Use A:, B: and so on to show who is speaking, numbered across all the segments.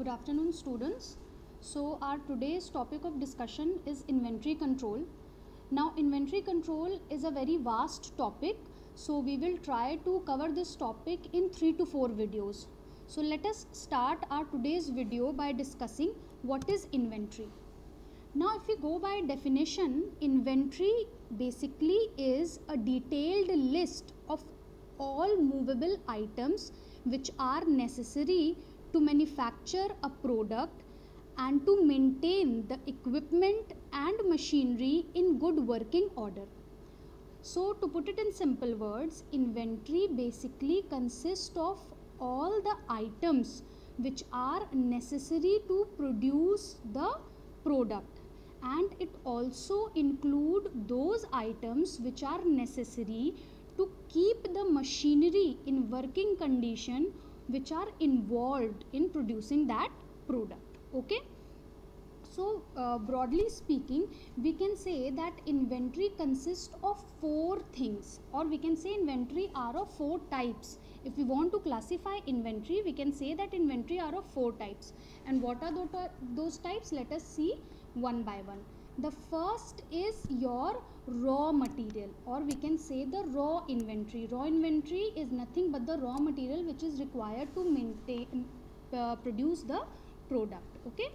A: Good afternoon, students. So, our today's topic of discussion is inventory control. Now, inventory control is a very vast topic. So, we will try to cover this topic in 3 to 4 videos. So, let us start our today's video by discussing what is inventory. Now, if we go by definition, inventory basically is a detailed list of all movable items which are necessary to manufacture a product and to maintain the equipment and machinery in good working order. So, to put it in simple words, inventory basically consists of all the items which are necessary to produce the product, and it also include those items which are necessary to keep the machinery in working condition which are involved in producing that product. Okay. So, broadly speaking, we can say that inventory consists of 4 things, or we can say inventory are of 4 types. If we want to classify inventory, we can say that inventory are of 4 types. And what are those types? Let us see one by one. The first is your raw material, or we can say the raw inventory. Raw inventory is nothing but the raw material which is required to produce the product. Okay.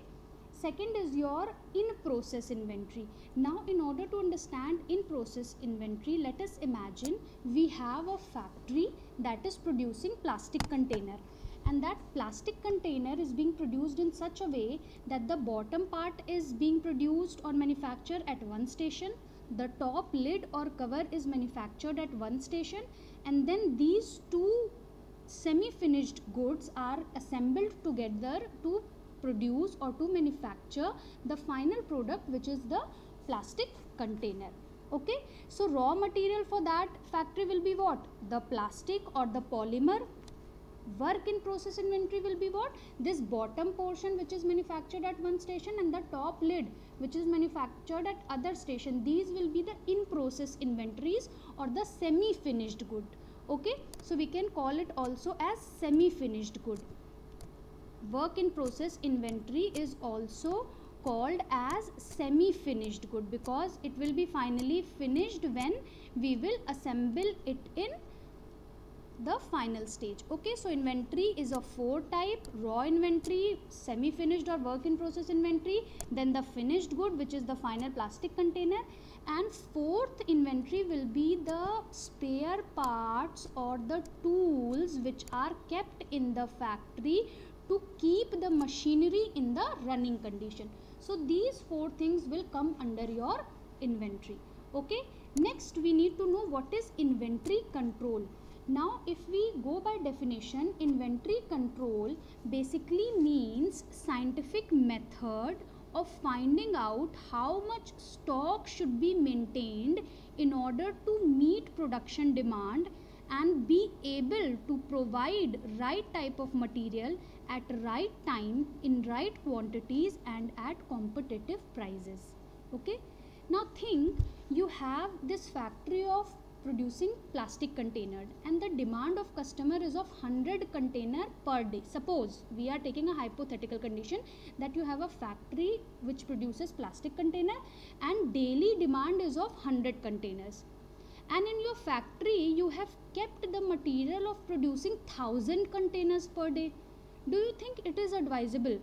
A: Second is your in-process inventory. Now, in order to understand in-process inventory, let us imagine we have a factory that is producing plastic container, and that plastic container is being produced in such a way that the bottom part is being produced or manufactured at one station, the top lid or cover is manufactured at one station, and then these two semi-finished goods are assembled together to produce or to manufacture the final product, which is the plastic container. Okay, so raw material for that factory will be what? The plastic or the polymer. Work in process inventory will be what? This bottom portion which is manufactured at one station and the top lid which is manufactured at other station. These will be the in process inventories or the semi finished good. Okay, so we can call it also as semi finished good. Work in process inventory is also called as semi finished good because it will be finally finished when we will assemble it in the final stage. Okay, so inventory is of 4 type: raw inventory, semi finished or work in process inventory, then the finished good which is the final plastic container, and fourth inventory will be the spare parts or the tools which are kept in the factory to keep the machinery in the running condition. So these 4 things will come under your inventory. Okay, next we need to know what is inventory control. Now, if we go by definition, inventory control basically means scientific method of finding out how much stock should be maintained in order to meet production demand and be able to provide right type of material at right time in right quantities and at competitive prices. Okay, now think you have this factory of producing plastic container and the demand of customer is of 100 container per day. Suppose we are taking a hypothetical condition that you have a factory which produces plastic container and daily demand is of 100 containers, and in your factory you have kept the material of producing 1000 containers per day. Do you think it is advisable?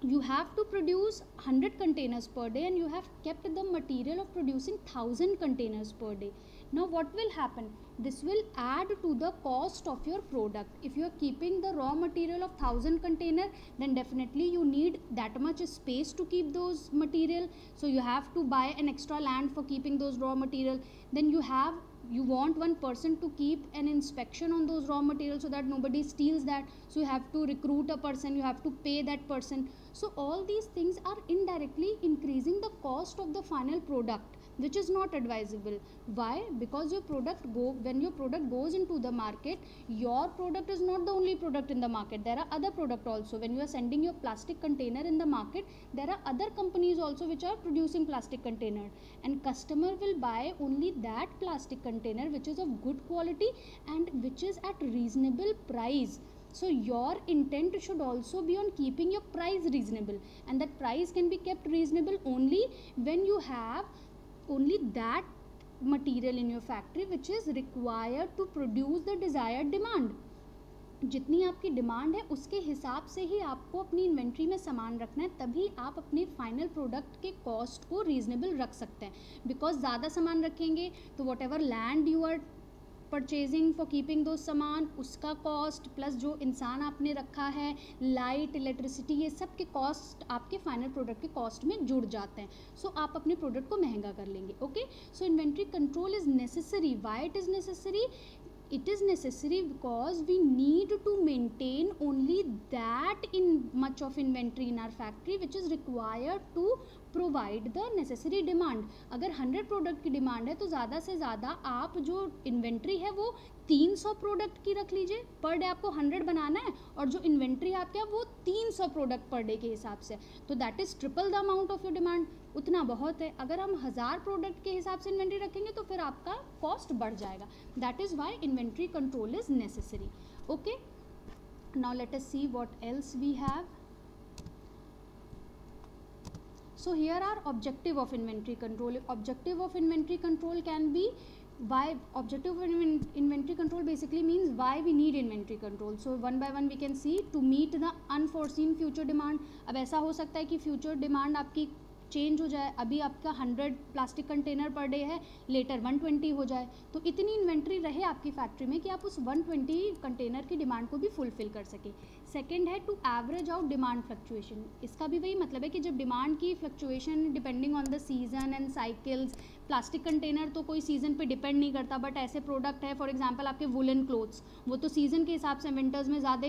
A: You have to produce 100 containers per day and you have kept the material of producing 1000 containers per day. Now what will happen? This will add to the cost of your product. If you are keeping the raw material of 1000 container, then definitely you need that much space to keep those material, so you have to buy an extra land for keeping those raw material. Then you want one person to keep an inspection on those raw materials so that nobody steals that, so you have to recruit a person, you have to pay that person. So all these things are indirectly increasing the cost of the final product, which is not advisable. Why? Because when your product goes into the market, your product is not the only product in the market. There are other product also. When you are sending your plastic container in the market, there are other companies also which are producing plastic container, and customer will buy only that plastic container which is of good quality and which is at reasonable price. So your intent should also be on keeping your price reasonable, and that price can be kept reasonable only when you have only that material in your factory which is required to produce the desired demand. जितनी आपकी demand है उसके हिसाब से ही आपको अपनी inventory में सामान रखना है, तभी आप अपने फाइनल प्रोडक्ट के कॉस्ट को रीजनेबल रख सकते हैं. बिकॉज ज़्यादा सामान रखेंगे तो whatever land you are purchasing for keeping दो सामान, उसका कॉस्ट प्लस जो इंसान आपने रखा है, लाइट, इलेक्ट्रिसिटी, ये सब के कॉस्ट आपके फाइनल प्रोडक्ट के कॉस्ट में जुड़ जाते हैं. सो आप अपने प्रोडक्ट को महंगा कर लेंगे. Okay, so inventory control is necessary. Why it is necessary? It is necessary because we need to maintain only that in much of inventory in our factory which is required to provide the necessary demand. अगर 100 product की demand है तो ज़्यादा से ज़्यादा आप जो inventory है वो 300 प्रोडक्ट की रख लीजिए. पर डे आपको 100 बनाना है और जो इन्वेंट्री आपके है वो 300 प्रोडक्ट पर डे के हिसाब से, तो that is triple the amount of your demand. उतना बहुत है. अगर हम 1000 प्रोडक्ट के हिसाब से इन्वेंट्री रखेंगे तो फिर आपका कॉस्ट बढ़ जाएगा. That is why inventory control is necessary. Okay, now let us see what else we have. So here are objective of inventory control. Objective of inventory control can be why. Objective of inventory control basically means why we need inventory control. So one by one we can see to meet the unforeseen future demand. अब ऐसा हो सकता है कि future demand आपकी change हो जाए. अभी आपका 100 प्लास्टिक कंटेनर पर डे है, लेटर 120 हो जाए, तो इतनी इन्वेंट्री रहे आपकी फैक्ट्री में कि आप उस 120 कंटेनर की डिमांड को भी फुलफिल कर सकें. सेकेंड है to average out demand fluctuation. इसका भी वही मतलब है कि जब डिमांड की fluctuation depending on the season and cycles, plastic container तो कोई सीज़न पे डिपेंड नहीं करता, बट ऐसे प्रोडक्ट है फॉर एग्जांपल आपके वुलन क्लोथ्स, वो तो सीज़न के हिसाब से विंटर्स में ज़्यादा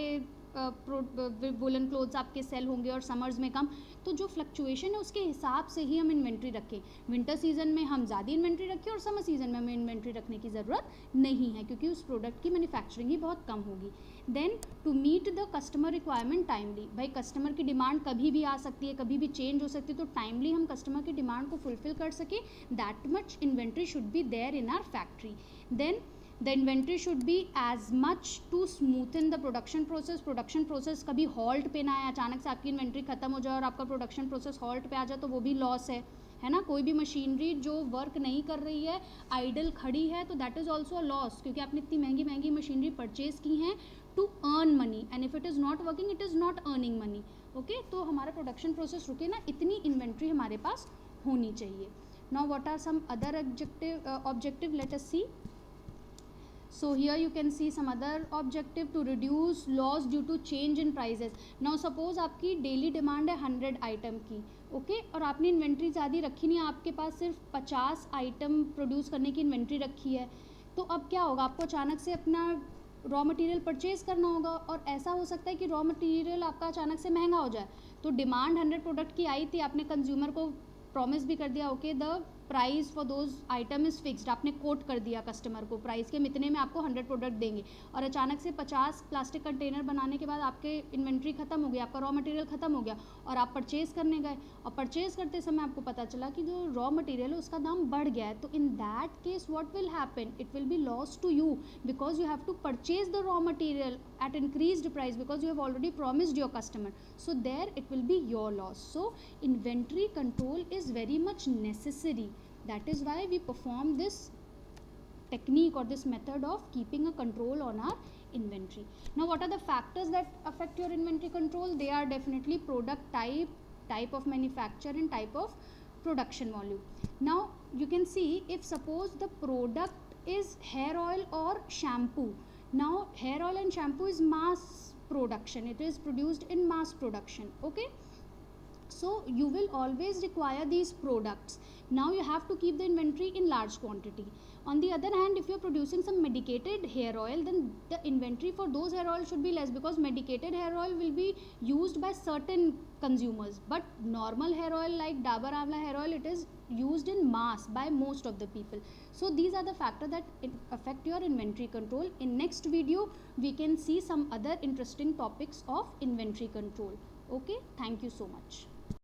A: वुलन क्लोथ्स आपके सेल होंगे और समर्स में कम. तो जो फ्लक्चुएशन है उसके हिसाब से ही हम इन्वेंट्री रखें. विंटर सीजन में हम ज़्यादा इन्वेंट्री रखें और समर सीजन में हमें इन्वेंट्री रखने की ज़रूरत नहीं है क्योंकि उस प्रोडक्ट की मैन्युफैक्चरिंग ही बहुत कम होगी. Then to meet the customer requirement timely. भाई कस्टमर की डिमांड कभी भी आ सकती है, कभी भी चेंज हो सकती है, तो टाइमली हम कस्टमर की डिमांड को फुलफिल कर सकें, that much inventory should be there in our factory. Then the inventory should be as much to smoothen the production process. production process कभी halt पे ना आए, अचानक से आपकी इन्वेंट्री ख़त्म हो जाए और आपका प्रोडक्शन प्रोसेस halt पे आ जाए तो वो भी लॉस है ना. कोई भी मशीनरी जो वर्क नहीं कर रही है, आइडल खड़ी है, तो that is also a loss क्योंकि आपने इतनी महंगी महंगी मशीनरी परचेज की हैं to earn money, and if it is not working it is not earning money. Okay, तो हमारा प्रोडक्शन प्रोसेस रुके ना, इतनी इन्वेंट्री हमारे पास होनी चाहिए. Now what are some other objective, let us see. So here you can see some other objective to reduce loss due to change in prices. Now suppose आपकी डेली डिमांड है 100 item की, okay, और आपने inventory ज़्यादा रखी नहीं, आपके पास सिर्फ 50 आइटम प्रोड्यूस करने की इन्वेंट्री रखी है. तो अब क्या होगा, आपको अचानक से अपना रॉ मटेरियल परचेज करना होगा और ऐसा हो सकता है कि रॉ मटेरियल आपका अचानक से महंगा हो जाए. तो डिमांड 100 प्रोडक्ट की आई थी, आपने कंज्यूमर को प्रॉमिस भी कर दिया, okay the price for those item is fixed, आपने कोट कर दिया कस्टमर को प्राइस के, इतने में आपको 100 प्रोडक्ट देंगे, और अचानक से 50 प्लास्टिक कंटेनर बनाने के बाद आपके इन्वेंट्री ख़त्म हो गया, आपका रॉ मटेरियल ख़त्म हो गया और आप परचेज़ करने गए और परचेज़ करते समय आपको पता चला कि जो रॉ मटेरियल है उसका दाम बढ़ गया है. तो in that case what will happen, it will be loss to you because you have to purchase the raw material at increased price because you have already promised your customer, so there it will be your loss. So inventory control is very much necessary. That is why we perform this technique or this method of keeping a control on our inventory. Now what are the factors that affect your inventory control? They are definitely product type of manufacture and type of production volume. Now you can see if suppose the product is hair oil or shampoo. Now hair oil and shampoo is mass production, it is produced in mass production, okay, so you will always require these products. Now you have to keep the inventory in large quantity. On the other hand, if you are producing some medicated hair oil, then the inventory for those hair oil should be less because medicated hair oil will be used by certain consumers, but normal hair oil like Dabur Amla hair oil, it is used in mass by most of the people. So these are the factors that affect your inventory control. In next video we can see some other interesting topics of inventory control. Okay, thank you so much.